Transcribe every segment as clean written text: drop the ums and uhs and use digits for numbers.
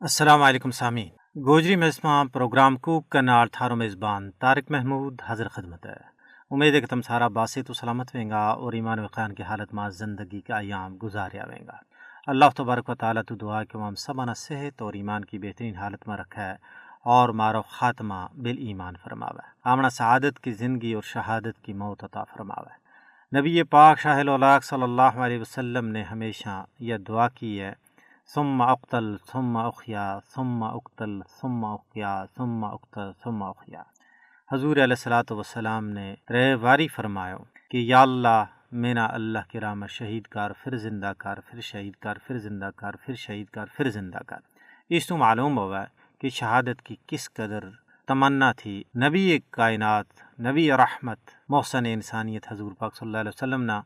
السلام علیکم سامعین گوجری مزما پروگرام کو کنال تھارو میزبان طارق محمود حاضر خدمت ہے۔ امید ہے کہ تم سارا باسط و سلامت ہوئیں گا اور ایمان و یقین کی حالت میں زندگی کا ایام گزاریا ہوئیں گا۔ اللہ تبارک و تعالیٰ تو دعا کہ وہ ہم سبانہ صحت اور ایمان کی بہترین حالت میں رکھا ہے اور مارو خاتمہ بالایمان فرماوے، آمنا سعادت کی زندگی اور شہادت کی موت عطا فرماوے۔ نبی پاک شاہ الاولاق صلی اللہ علیہ وسلم نے ہمیشہ یہ دعا کی ہے، ثم اقتل ثم احیا ثم اقتل ثم احیا ثم اقتل ثم احیا۔ حضور علیہ الصلوۃ والسلام نے رے واری فرمایا کہ یا اللہ مینا اللہ کی راہ میں شہید کر، پھر زندہ کر، پھر شہید کر، پھر زندہ کر، پھر شہید کر، پھر زندہ کر۔ اس تو معلوم ہوا کہ شہادت کی کس قدر تمنا تھی نبی کائنات، نبی رحمت، محسن انسانیت حضور پاک صلی اللہ علیہ وسلم نے،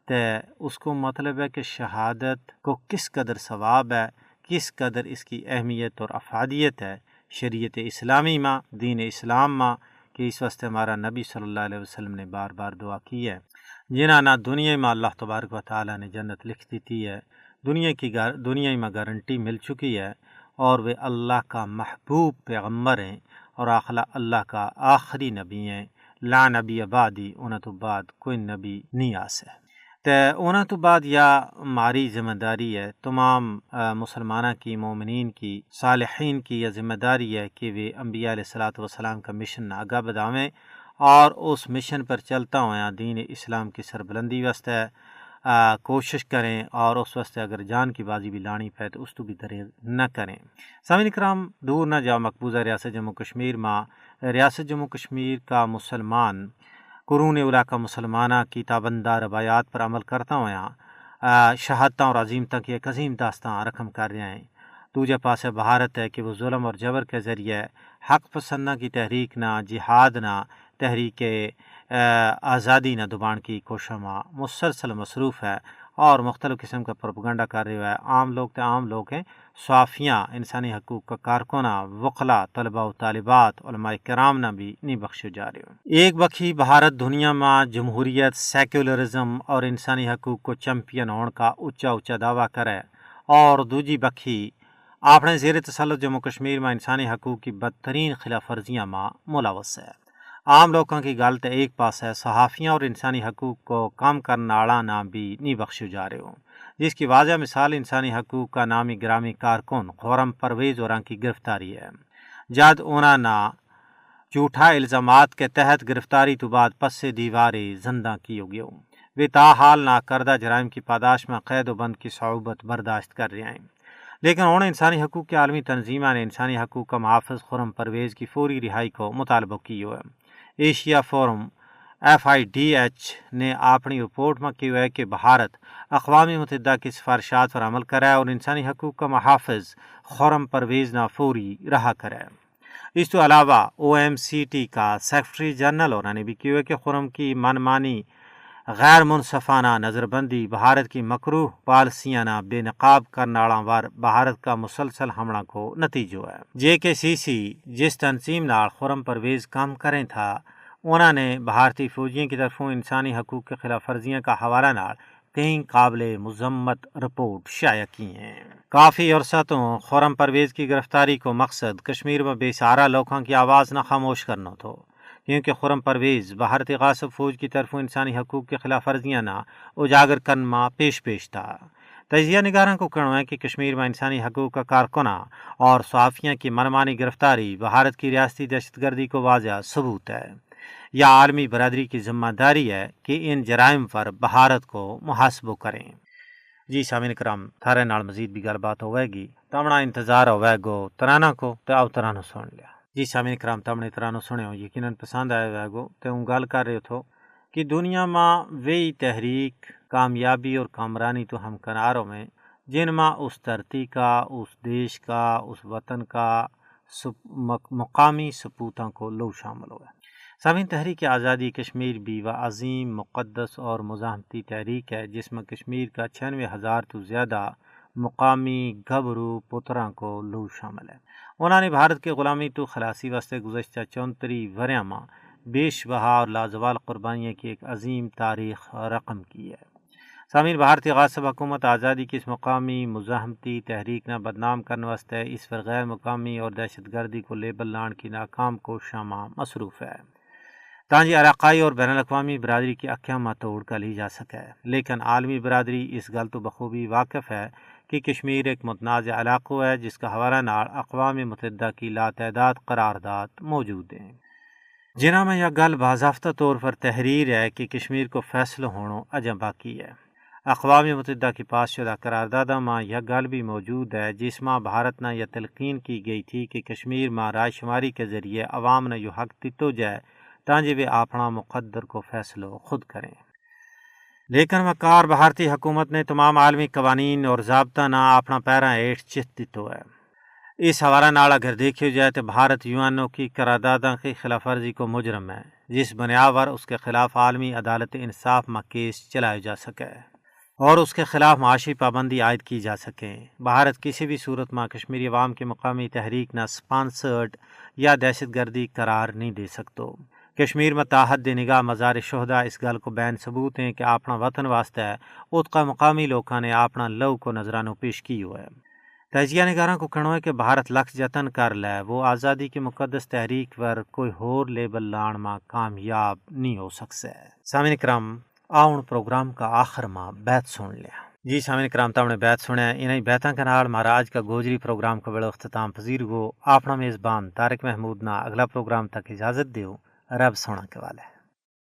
تے اس کو مطلب ہے کہ شہادت کو کس قدر ثواب ہے، کس قدر اس کی اہمیت اور افادیت ہے شریعت اسلامی میں، دین اسلام میں، کہ اس واسطے ہمارا نبی صلی اللہ علیہ وسلم نے بار بار دعا کی ہے، جنہاں نہ دنیا میں اللہ تبارک و تعالیٰ نے جنت لکھ دیتی ہے، دنیا میں گارنٹی مل چکی ہے، اور وہ اللہ کا محبوب پیغمبر ہیں اور اللہ کا آخری نبی ہیں، لا نبی بعدی، انہاں تو بعد کوئی نبی نہیں آسے۔ تے انہاں تو بعد یا ہماری ذمہ داری ہے، تمام مسلمانہ کی، مومنین کی، صالحین کی یہ ذمہ داری ہے کہ وہ انبیاء علیہ الصلوۃ والسلام کا مشن آگاہ بدھاویں اور اس مشن پر چلتا ہوا دین اسلام کی سربلندی واسطے کوشش کریں، اور اس واسطے اگر جان کی بازی بھی لانی پہ تو اس تو بھی دریغ نہ کریں۔ سامعین کرام، دور نہ جاؤ مقبوضہ ریاست جموں کشمیر میں، ریاست جموں کشمیر کا مسلمان قرون اولا کا مسلمانہ کی تابندہ روایات پر عمل کرتا ہوا شہادتاں اور عظیمتاں کی ایک عظیم داستان رقم کر رہے ہیں۔ دوجہ پاس بھارت ہے کہ وہ ظلم اور جبر کے ذریعے حق پسندہ کی تحریک نہ، جہاد نہ، تحریک آزادی نہ دبان کی کوششوں میں مسلسل مصروف ہے اور مختلف قسم کا پروپیگنڈا کر رہا ہے۔ عام لوگ تو عام لوگ ہیں، صحافیاں، انسانی حقوق کا کارکنہ، وکلاء، طلباء و طالبات، علماء کرام نہ بھی نہیں بخشے جا رہے ہیں۔ ایک بکھی بھارت دنیا میں جمہوریت، سیکولرزم اور انسانی حقوق کو چیمپئن ہونے کا اونچا دعویٰ کرے، اور دوجی بکھی اپنے زیر تسلط جموں کشمیر میں انسانی حقوق کی بدترین خلاف ورزیاں میں ملوث ہے۔ عام لوگوں کی غلط ایک پاس ہے، صحافیاں اور انسانی حقوق کو کام کرنے والا نہ بھی نہیں بخشے جا رہے ہوں، جس کی واضح مثال انسانی حقوق کا نامی گرامی کارکن خرم پرویز اور کی گرفتاری ہے۔ جد انہوں نے جھوٹا الزامات کے تحت گرفتاری تو بعد پس سے دیواریں زندہ کی ہوگی، وہ تاحال نہ کردہ جرائم کی پاداش میں قید و بند کی صعوبت برداشت کر رہے ہیں، لیکن انہوں نے انسانی حقوق کی عالمی تنظیموں نے انسانی حقوق کا محافظ خرم پرویز کی فوری رہائی کو مطالبہ کی ہے۔ ایشیا فورم FIDH نے اپنی رپورٹ میں کیا ہے کہ بھارت اقوام متحدہ کی سفارشات پر عمل کرے اور انسانی حقوق کا محافظ خرم پرویز نہ فوری رہا کرے۔ اس کے علاوہ OMCT کا سیکرٹری جنرل انہوں نے بھی کیا ہے کہ خرم کی منمانی غیر منصفانہ نظر بندی، بھارت کی مکروہ پالیسیاں نہ بے نقاب کرنے والا بھارت کا مسلسل حملہ کو نتیجہ ہے۔ JKCC جس تنظیم نال خرم پرویز کام کریں تھا، انہوں نے بھارتی فوجیوں کی طرفوں انسانی حقوق کے خلاف ورزیاں کا حوالہ نال کئی قابل مذمت رپورٹ شائع کی ہیں۔ کافی عرصہ تو خرم پرویز کی گرفتاری کو مقصد کشمیر میں بے سہارا لوگوں کی آواز نہ خاموش کرنا تھا، کیونکہ خرم پرویز بھارتی غاصب فوج کی طرفوں انسانی حقوق کی خلاف ورزیاں نہ اجاگر کرنے میں پیش تھا۔ تجزیہ نگاروں کو کہنا ہے کہ کشمیر میں انسانی حقوق کا کارکنہ اور صحافیوں کی منمانی گرفتاری بھارت کی ریاستی دہشت گردی کو واضح ثبوت ہے۔ یہ عالمی برادری کی ذمہ داری ہے کہ ان جرائم پر بھارت کو محاسبہ کریں۔ جی سامعین کرام، تھارے نال مزید بھی گل بات ہوئے گی، تمنا انتظار ہوئے گو ترانہ کو تو آؤ ترانہ سن لیا۔ جی سامعین کرام، تمنے ترانہ سنے ہو، یقیناً پسند آئے ہوئے گو، تو گل کر رہے تھو کہ دنیا میں وہی تحریک، کامیابی اور کامرانی تو ہم کناروں میں جن میں اس دھرتی کا، اس دیش کا، اس وطن کا مقامی سپوتوں کو لو شامل ہوئے۔ سامعین، تحریک آزادی کشمیر بھی وہ عظیم، مقدس اور مزاحمتی تحریک ہے جس میں کشمیر کا 96,000 تو زیادہ مقامی گھبرو پتراں کو لو شامل ہے۔ انہوں نے بھارت کی غلامی تو خلاصی واسطے گزشتہ 34 وریاں میں بے شبہ اور لازوال قربانیوں کی ایک عظیم تاریخ رقم کی ہے۔ سامعین، بھارتی غاصب حکومت آزادی کی اس مقامی مزاحمتی تحریک نہ بدنام کرنے واسطے اس پر غیر مقامی اور دہشت گردی کو لیبل لان کی ناکام کوششاں ماں مصروف ہے تاکہ علاقائی اور بین الاقوامی برادری کی اکیاں توڑ کر لی جا سکے، لیکن عالمی برادری اس گل تو بخوبی واقف ہے کہ کشمیر ایک متنازع علاقہ ہے جس کا حوالہ نال اقوام متحدہ کی لاتعداد قرارداد موجود ہیں، جنہاں میں یہ گل باضابطہ طور پر تحریر ہے کہ کشمیر کو فیصلہ ہونا اجم باقی ہے۔ اقوام متحدہ کی پاس شدہ قراردادہ ماں یہ گل بھی موجود ہے جس ماں بھارت نہ یہ تلقین کی گئی تھی کہ کشمیر ماں رائے شماری کے ذریعے عوام نے یہ حق دیتو جائے تاکہ وہ اپنا مقدر کو فیصلہ خود کریں، لیکن وقار بھارتی حکومت نے تمام عالمی قوانین اور ضابطہ نہ اپنا پیرا ایٹ چت دیتو ہے۔ اس حوالہ نال اگر دیکھا جائے تو بھارت یو کی قراردادوں کی خلاف ورزی کو مجرم ہے، جس بنیاد پر اس کے خلاف عالمی عدالت انصاف میں کیس چلائے جا سکے اور اس کے خلاف معاشی پابندی عائد کی جا سکے۔ بھارت کسی بھی صورت میں کشمیری عوام کی مقامی تحریک نہ سپانسرڈ یا دہشت گردی قرار نہیں دے سکتو۔ کشمیر میں تاحد نگاہ مزار شہدا اس گل کو بین ثبوت ہیں کہ اپنا وطن واسطے ات کا مقامی لوگوں نے اپنا لو کو نظرانہ پیش کی ہے۔ تجزیہ نگاراں کو کہنا ہے کہ بھارت لکھ جتن کر لے وہ آزادی کی مقدس تحریک پر کوئی ہور لیبل لان میں کامیاب نہیں ہو سکتے۔ سامعین کرام، آؤن پروگرام کا آخر میں بیت سن لیا۔ جی سامعین کرام، تم نے بیت سنے، انہیں بیتاں کے نال ہمارا آج کا گوجری پروگرام کا بڑا اختتام پذیر ہو۔ اپنا میزبان طارق محمود نا اگلا پروگرام تک اجازت دیو، رب سونا کے والے۔